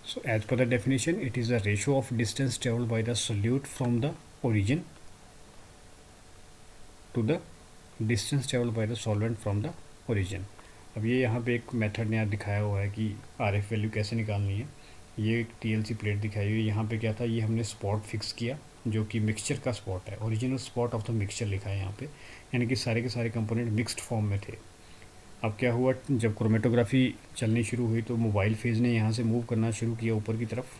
So as per the definition, it is the ratio of distance traveled by the solute from the origin to the distance traveled by the solvent from the origin. अब ये यहाँ पे एक method नया दिखाया हुआ है कि आर एफ वैल्यू कैसे निकालनी है। ये एक टीएलसी प्लेट दिखाई हुई है। यहाँ पे क्या था, ये हमने स्पॉट फिक्स किया जो कि मिक्सचर का स्पॉट है, original spot of the mixture लिखा है यहाँ पे, यानी कि सारे के सारे कंपोनेंट मिक्स्ड फॉर्म में थे। अब क्या हुआ, जब क्रोमेटोग्राफी चलनी शुरू हुई तो मोबाइल फेज़ ने यहाँ से मूव करना शुरू किया ऊपर की तरफ।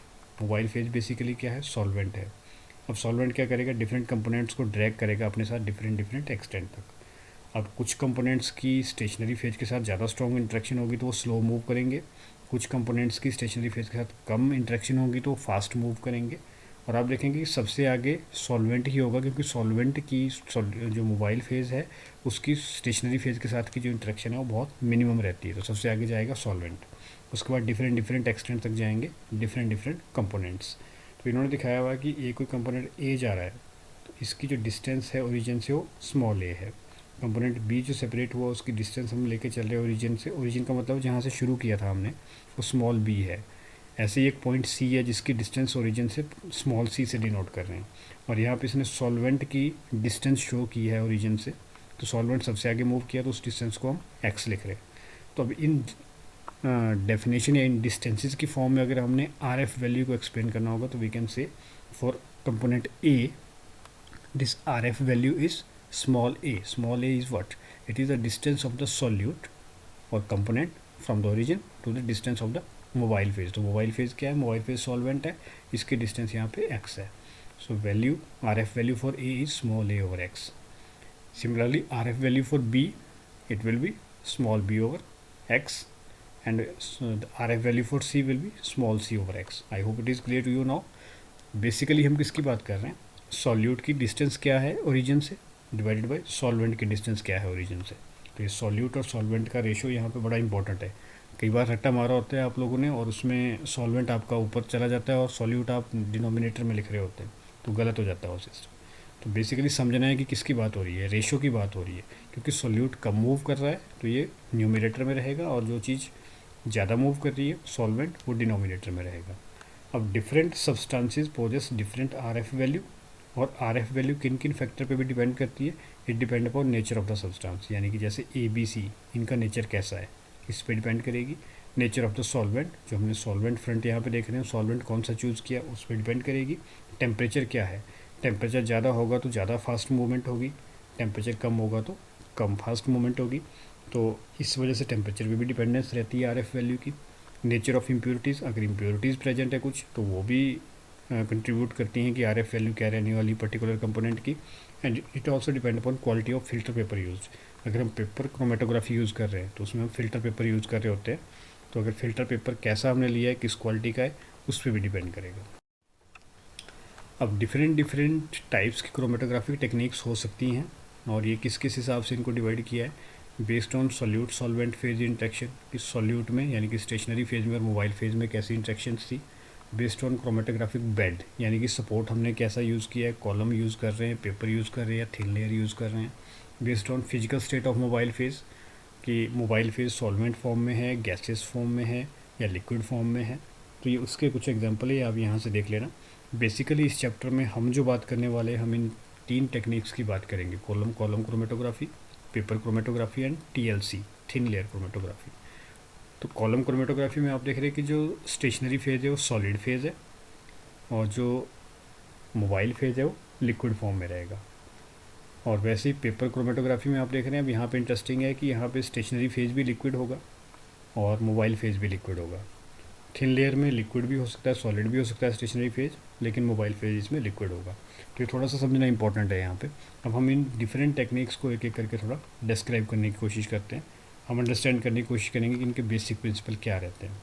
मोबाइल फेज़ बेसिकली क्या है, सॉल्वेंट है। अब सॉल्वेंट क्या करेगा, डिफरेंट कंपोनेंट्स को ड्रैग करेगा अपने साथ डिफरेंट एक्सटेंट तक। अब कुछ कंपोनेंट्स की स्टेशनरी फेज के साथ ज़्यादा स्ट्रॉन्ग इंटरेक्शन होगी तो वो स्लो मूव करेंगे, कुछ कंपोनेंट्स की स्टेशनरी फेज के साथ कम इंटरेक्शन होगी तो वो फास्ट मूव करेंगे। और आप देखेंगे कि सबसे आगे सॉल्वेंट ही होगा, क्योंकि सॉल्वेंट की जो मोबाइल फेज़ है उसकी स्टेशनरी फेज के साथ की जो इंटरेक्शन है वो बहुत मिनिमम रहती है, तो सबसे आगे जाएगा सॉल्वेंट। उसके बाद डिफरेंट एक्सटेंट तक जाएंगे डिफरेंट कंपोनेंट्स। तो इन्होंने दिखाया हुआ है कि ए कोई कंपोनेंट ए जा रहा है तो इसकी जो डिस्टेंस है ओरिजिन से वो स्मॉल ए है। कंपोनेंट बी जो सेपरेट हुआ उसकी डिस्टेंस हम लेके चल रहे हैं ओरिजिन से, ओरिजिन का मतलब जहाँ से शुरू किया था हमने वो स्मॉल बी है। ऐसे ही एक पॉइंट सी है जिसकी डिस्टेंस ओरिजिन से स्मॉल सी से डिनोट कर रहे हैं। और यहाँ पे इसने सॉल्वेंट की डिस्टेंस शो की है ओरिजिन से, तो सॉल्वेंट सबसे आगे मूव किया तो उस डिस्टेंस को हम एक्स लिख रहे हैं। तो अब इन डेफिनेशन या इन डिस्टेंसेस की फॉर्म में अगर हमने आर एफ वैल्यू को एक्सप्लेन करना होगा तो we can say for component a this R F value is small a. Small a is what? It is the distance of the solute or component from the origin to the distance of the mobile phase. तो mobile phase क्या है, mobile phase solvent है, इसकी distance यहाँ पे x है। So value are F value for a is small a over x. Similarly are F value for b it will be small b over x and the are F value for c will be small c over x. I hope it is clear to you now. Basically हम किसकी बात कर रहे हैं, solute की distance क्या है origin से डिवाइडेड बाय सॉल्वेंट की डिस्टेंस क्या है ओरिजिन से। तो ये सॉल्यूट और सॉल्वेंट का रेशियो यहाँ पे बड़ा इंपॉर्टेंट है। कई बार रट्टा मारा होता है आप लोगों ने और उसमें सॉल्वेंट आपका ऊपर चला जाता है और सॉल्यूट आप डिनोमिनेटर में लिख रहे होते हैं, तो गलत हो जाता है वो सिस्टम। तो बेसिकली समझना है कि किसकी बात हो रही है, रेशियो की बात हो रही है, क्योंकि सॉल्यूट कम मूव कर रहा है तो ये न्यूमिनेटर में रहेगा और जो चीज़ ज़्यादा मूव कर रही है सॉल्वेंट वो डिनोमिनेटर में रहेगा। अब different substances poses different R F value, और आर एफ वैल्यू किन किन फैक्टर पे भी डिपेंड करती है, it depend upon nature of the substance. यानी कि जैसे ए बी सी इनका नेचर कैसा है इस पे डिपेंड करेगी। नेचर ऑफ द सॉल्वेंट, जो हमने सॉल्वेंट फ्रंट यहाँ पे देख रहे हैं, सॉल्वेंट कौन सा चूज़ किया उस पर डिपेंड करेगी। टेम्परेचर क्या है, टेम्परेचर ज़्यादा होगा तो ज़्यादा फास्ट मूवमेंट होगी, टेम्परेचर कम होगा तो कम फास्ट मूवमेंट होगी। तो इस वजह से टेम्परेचर पे भी डिपेंडेंस रहती है आर एफ वैल्यू की। नेचर ऑफ इम्प्योरिटीज़, अगर इम्प्योरिटीज़ प्रेजेंट है कुछ तो वो भी कंट्रीब्यूट करती हैं कि आर एफ वैल्यू क्या रहने वाली पर्टिकुलर कंपोनेंट की। And it also depend upon quality of filter paper use. अगर हम पेपर क्रोमेटोग्राफी यूज़ कर रहे हैं तो उसमें हम फिल्टर पेपर यूज़ कर रहे होते हैं, तो अगर फिल्टर पेपर कैसा हमने लिया है, किस क्वालिटी का है, उस पर भी डिपेंड करेगा। अब डिफरेंट टाइप्स की क्रोमेटोग्राफी टेक्निक्स हो सकती हैं और ये किस किस हिसाब से इनको डिवाइड किया है based on solute solvent phase interaction. इस सॉल्यूट में यानी कि स्टेशनरी फेज में और मोबाइल फेज में कैसी इंट्रैक्शंस थी, बेस्ड ऑन क्रोमेटोग्राफिक बेड यानी कि सपोर्ट हमने कैसा यूज़ किया है, कॉलम यूज़ कर रहे हैं, पेपर यूज़ कर रहे हैं या थिन लेयर यूज़ कर रहे हैं। Based on physical state of mobile phase कि मोबाइल फेज सॉल्वेंट फॉर्म में है, गैसेस फॉर्म में है या लिक्विड फॉर्म में है। तो ये उसके कुछ एग्जांपल है, आप यहाँ से देख लेना। बेसिकली इस चैप्टर में हम जो बात करने वाले हैं, हम इन 3 टेक्निक्स की बात करेंगे, column chromatography, paper chromatography and TLC thin layer chromatography. तो कॉलम क्रोमेटोग्राफी में आप देख रहे हैं कि जो स्टेशनरी फेज़ है वो सॉलिड फेज़ है और जो मोबाइल फेज़ है वो लिक्विड फॉर्म में रहेगा। और वैसे ही पेपर क्रोमेटोग्राफी में आप देख रहे हैं, अब यहाँ पे इंटरेस्टिंग है कि यहाँ पे स्टेशनरी फेज़ भी लिक्विड होगा और मोबाइल फेज़ भी लिक्विड होगा। थिन लेयर में लिक्विड भी हो सकता है, सॉलिड भी हो सकता है स्टेशनरी फेज़, लेकिन मोबाइल फेज़ इसमें लिक्विड होगा। तो ये थोड़ा सा समझना इंपॉर्टेंट है यहाँ पे। अब हम इन डिफरेंट टेक्निक्स को एक एक करके थोड़ा डिस्क्राइब करने की कोशिश करते हैं। हम अंडरस्टैंड करने की कोशिश करेंगे कि इनके बेसिक प्रिंसिपल क्या रहते हैं।